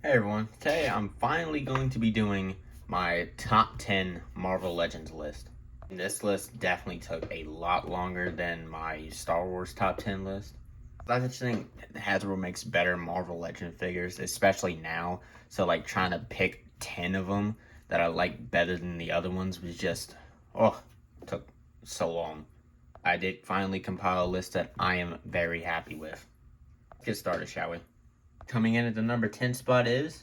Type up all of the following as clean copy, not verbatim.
Hey everyone, today I'm finally going to be doing my top 10 Marvel Legends list. And this list definitely took a lot longer than my Star Wars top 10 list. I just think Hasbro makes better Marvel Legend figures, especially now. So like trying to pick 10 of them that I like better than the other ones was just, took so long. I did finally compile a list that I am very happy with. Let's get started, shall we? Coming in at the number 10 spot is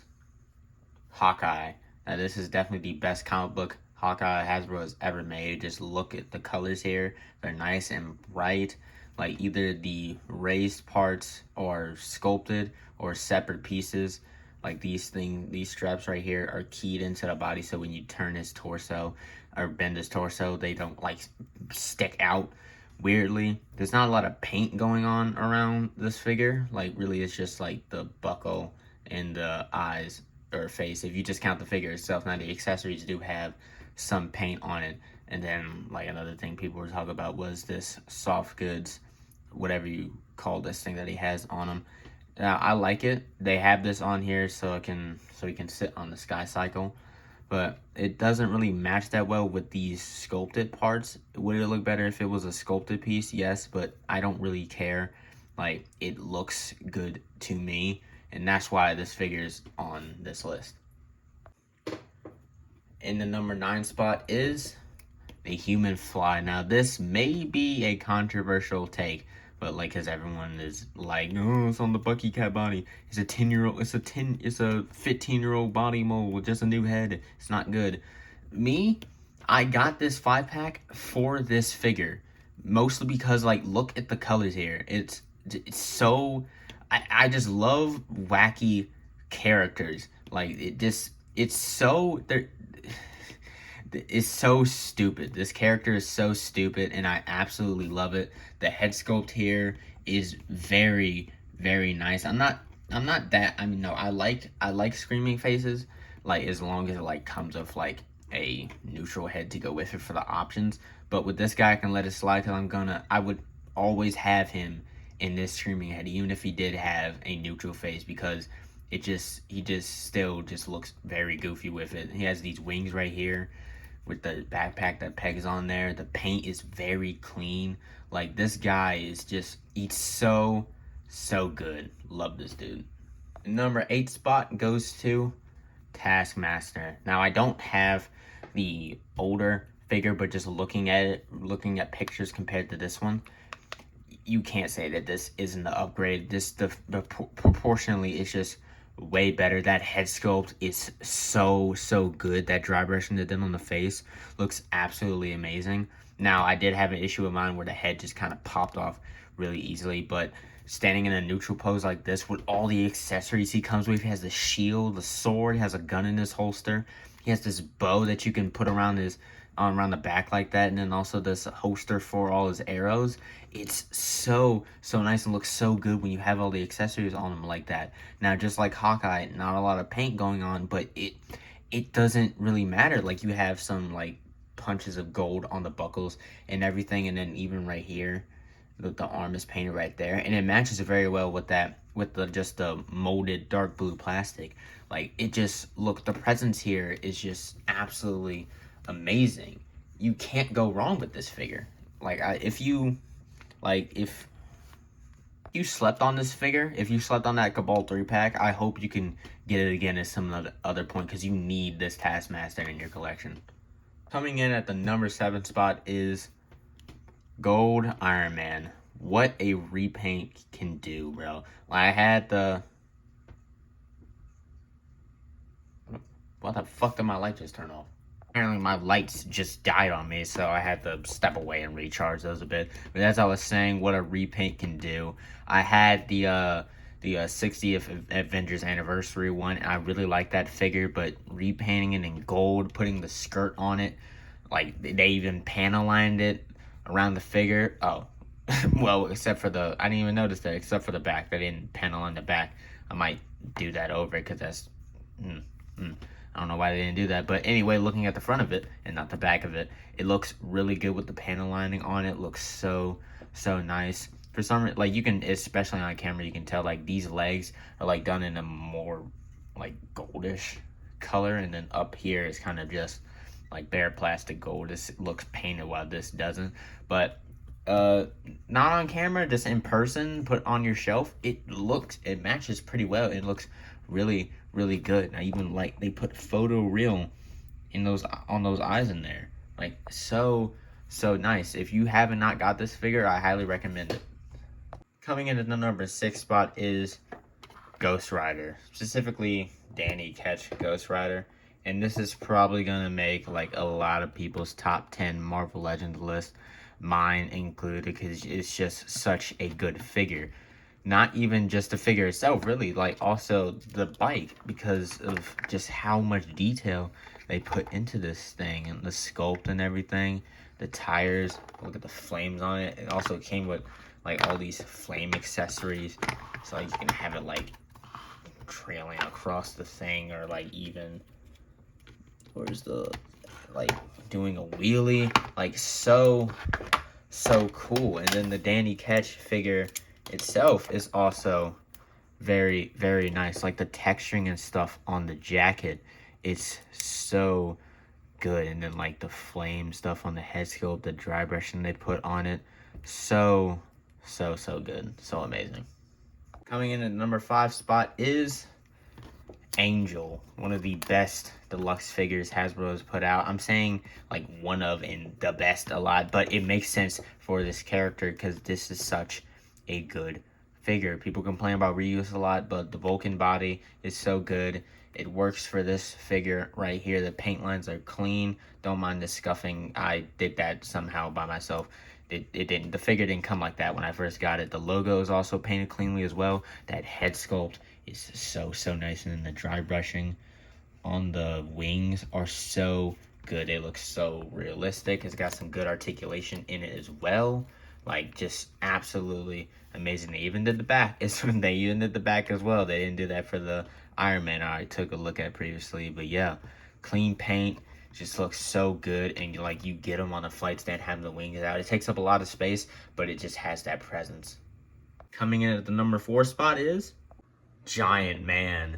Hawkeye. Now, this is definitely the best comic book Hawkeye Hasbro has ever made. Just look at the colors here. They're nice and bright. Like either the raised parts or sculpted or separate pieces. Like these straps right here are keyed into the body. So when you turn his torso or bend his torso, they don't like stick out weirdly. There's not a lot of paint going on around this figure. Like really it's just like the buckle and the eyes or face if you just count the figure itself. Now the accessories do have some paint on it. And then like another thing people were talking about was this soft goods, whatever you call this thing that he has on him. I like it. They have this on here so he can sit on the Sky Cycle, but it doesn't really match that well with these sculpted parts. Would it look better if it was a sculpted piece? Yes, but I don't really care. Like, it looks good to me, and that's why this figure is on this list. In the number 9 spot is the Human Fly. Now, this may be a controversial take, but like, cause everyone is like, no, it's on the Bucky Cat body. It's a 15-year-old body mold with just a new head. It's not good. Me, I got this 5-pack for this figure, mostly because like, look at the colors here. It's so, I just love wacky characters. Like it's so it's so stupid. This character is so stupid, and I absolutely love it. The head sculpt here is very, very nice. I'm not that. I mean, no, I like screaming faces. Like as long as it like comes with like a neutral head to go with it for the options. But with this guy, I can let it slide because I would always have him in this screaming head, even if he did have a neutral face, because he just still looks very goofy with it. He has these wings right here with the backpack that pegs on there. The paint is very clean. Like this guy is he's so good. Love this dude. Number 8 spot goes to Taskmaster. Now I don't have the older figure, but just looking at pictures compared to this one, you can't say that this isn't the upgrade. Proportionally it's just way better. That head sculpt is so good. That dry brushing they did on the face looks absolutely amazing. Now I did have an issue of mine where the head just kind of popped off really easily, but standing in a neutral pose like this with all the accessories he comes with, he has the shield, the sword, he has a gun in his holster, he has this bow that you can put around the back like that, and then also this holster for all his arrows. It's so nice and looks so good when you have all the accessories on him like that. Now just like Hawkeye, not a lot of paint going on, but it doesn't really matter. Like you have some like punches of gold on the buckles and everything, and then even right here the arm is painted right there, and it matches very well with the molded dark blue plastic. Like it just the presence here is just absolutely amazing. You can't go wrong with this figure. Like if you slept on this figure, if you slept on that Cabal 3-pack, I hope you can get it again at some other point, because you need this Taskmaster in your collection. Coming in at the number 7 spot is Gold Iron Man. What a repaint can do, bro. I had the... What the fuck did my light just turn off? Apparently my lights just died on me, so I had to step away and recharge those a bit. But as I was saying, what a repaint can do. I had the 60th Avengers Anniversary one, and I really like that figure, but repainting it in gold, putting the skirt on it, like they even panel lined it around the figure. Oh, well, except for I didn't even notice that, except for the back. They didn't panel on the back. I might do that over because that's... I don't know why they didn't do that. But anyway, looking at the front of it and not the back of it, it looks really good with the panel lining on it. Looks so nice. For some reason, like you can, especially on camera, you can tell like these legs are like done in a more like goldish color, and then up here is kind of just like bare plastic gold. This looks painted while this doesn't, but not on camera, just in person, put on your shelf, it matches pretty well. It looks really, really good. I even like they put photo real in those on those eyes in there, like so nice. If you haven't not got this figure, I highly recommend it. Coming in at the number 6 spot is Ghost Rider, specifically Danny Ketch Ghost Rider, and this is probably gonna make like a lot of people's top 10 Marvel Legends list, mine included, because it's just such a good figure. Not even just the figure itself, really, like also the bike, because of just how much detail they put into this thing and the sculpt and everything. The tires, look at the flames on it. It also came with like all these flame accessories, so like you can have it like trailing across the thing, or like even where's the like doing a wheelie, like so cool. And then the Danny Ketch figure itself is also very, very nice. Like the texturing and stuff on the jacket, it's so good. And then like the flame stuff on the head sculpt, the dry brushing they put on it, so good, so amazing. Coming in at number 5 spot is Angel, one of the best deluxe figures Hasbro has put out. I'm saying like one of and the best a lot, but it makes sense for this character because this is such a good figure. People complain about reuse a lot, but the Vulcan body is so good. It works for this figure right here. The paint lines are clean. Don't mind the scuffing. I did that somehow by myself. It didn't. The figure didn't come like that when I first got it. The logo is also painted cleanly as well. That head sculpt is so nice, and then the dry brushing on the wings are so good. It looks so realistic. It's got some good articulation in it as well. Like just absolutely amazing. They even did the back. They even did the back as well. They didn't do that for the Iron Man I took a look at previously, but yeah, clean paint. Just looks so good, and you get them on a flight stand having the wings out. It takes up a lot of space, but it just has that presence. Coming in at the number 4 spot is Giant Man.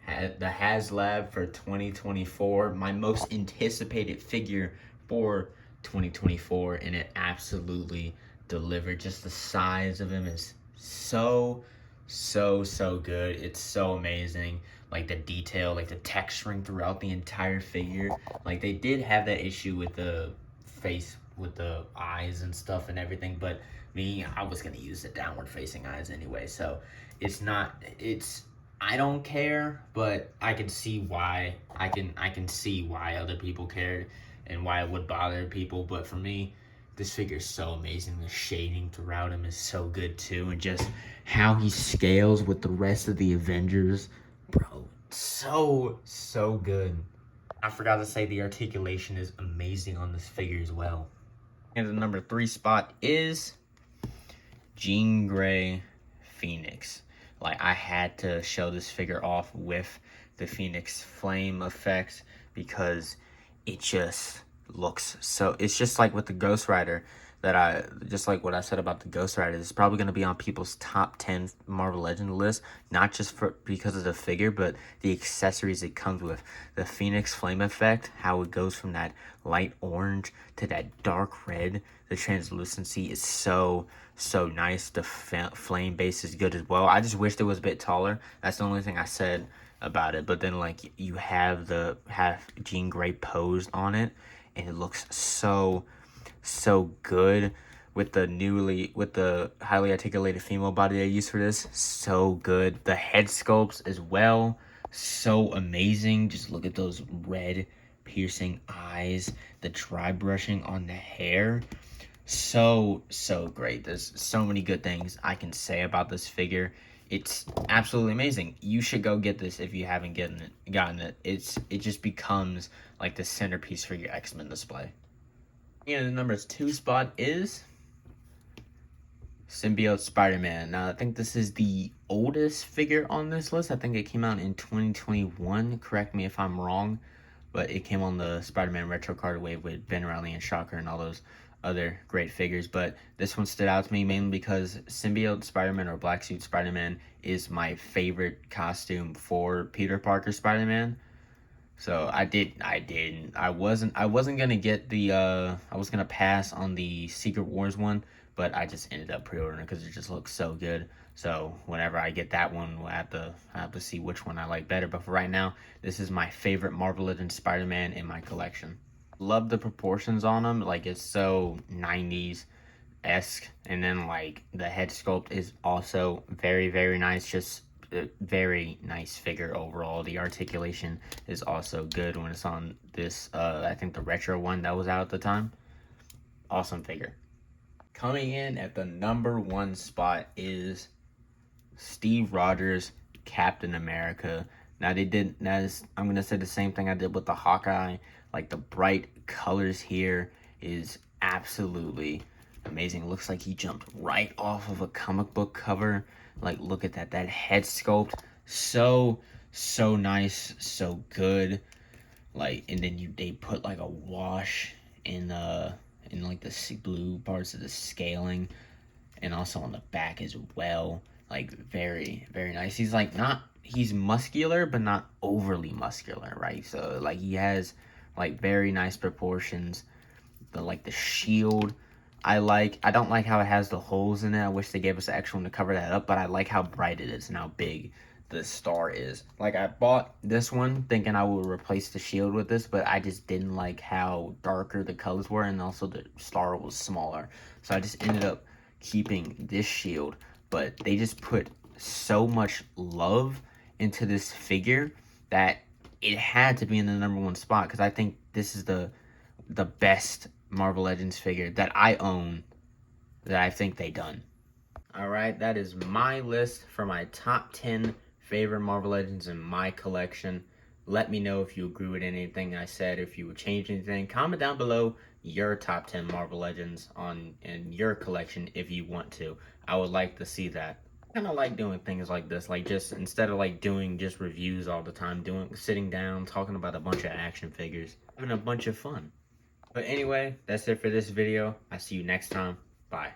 The HasLab for 2024. My most anticipated figure for 2024, and it absolutely delivered. Just the size of him is so good. It's so amazing. Like the detail, like the texturing throughout the entire figure. Like they did have that issue with the face, with the eyes and stuff and everything, but I was gonna use the downward facing eyes anyway, so I don't care, but I can see why. I can see why other people cared and why it would bother people, but for me, this figure is so amazing. The shading throughout him is so good too, and just how he scales with the rest of the Avengers, bro, so good. I forgot to say the articulation is amazing on this figure as well. And the number 3 spot is Jean Grey Phoenix. Like I had to show this figure off with the Phoenix flame effects because it just looks so. It's just like with the Ghost Rider just like what I said about the Ghost Rider. It's probably going to be on people's top 10 Marvel Legends list, not just because of the figure, but the accessories it comes with. The Phoenix flame effect, how it goes from that light orange to that dark red. The translucency is so nice. The flame base is good as well. I just wished it was a bit taller. That's the only thing I said about it. But then like you have Jean Grey posed on it, and it looks so good with the highly articulated female body they use for this. So good. The head sculpts as well, so amazing. Just look at those red piercing eyes, the dry brushing on the hair, so great. There's so many good things I can say about this figure. It's absolutely amazing. You should go get this if you haven't gotten it. It just becomes like the centerpiece for your X-Men display. And the number 2 spot is Symbiote SpiderMan. Now, I think this is the oldest figure on this list. I think it came out in 2021. Correct me if I'm wrong, but it came on the Spider-Man retro card wave with Ben Reilly and Shocker and all those other great figures, but this one stood out to me mainly because Symbiote Spider-Man or Black Suit Spider-Man is my favorite costume for Peter Parker Spider-Man. So I wasn't gonna get the I was gonna pass on the Secret Wars one, but I just ended up pre-ordering it because it just looks so good. So whenever I get that one, I have to see which one I like better. But for right now, this is my favorite Marvel Legends Spider-Man in my collection. Love the proportions on him, like it's so 90s esque, and then like the head sculpt is also very nice. Just a very nice figure overall. The articulation is also good when it's on this I think the retro one that was out at the time. Awesome figure. Coming in at the #1 spot is Steve Rogers Captain America. Now I'm gonna say the same thing I did with the Hawkeye. Like the bright colors here is absolutely amazing. It looks like he jumped right off of a comic book cover. Like, look at that head sculpt. So nice, so good. Like, and then they put like a wash in like the blue parts of the scaling, and also on the back as well. Like, very nice. He's like he's muscular, but not overly muscular, right? So like he has like very nice proportions. The shield, I don't like how it has the holes in it. I wish they gave us the extra one to cover that up, but I like how bright it is and how big the star is. Like, I bought this one thinking I would replace the shield with this, but I just didn't like how darker the colors were, and also the star was smaller. So I just ended up keeping this shield, but they just put so much love into this figure that it had to be in the #1 spot, because I think this is the best Marvel Legends figure that I own, that I think they done. Alright, that is my list for my top 10 favorite Marvel Legends in my collection. Let me know if you agree with anything I said, if you would change anything. Comment down below your top 10 Marvel Legends in your collection if you want to. I would like to see that. I kind of like doing things like this, like just instead of like doing just reviews all the time, sitting down, talking about a bunch of action figures, having a bunch of fun. But anyway, that's it for this video. I'll see you next time. Bye.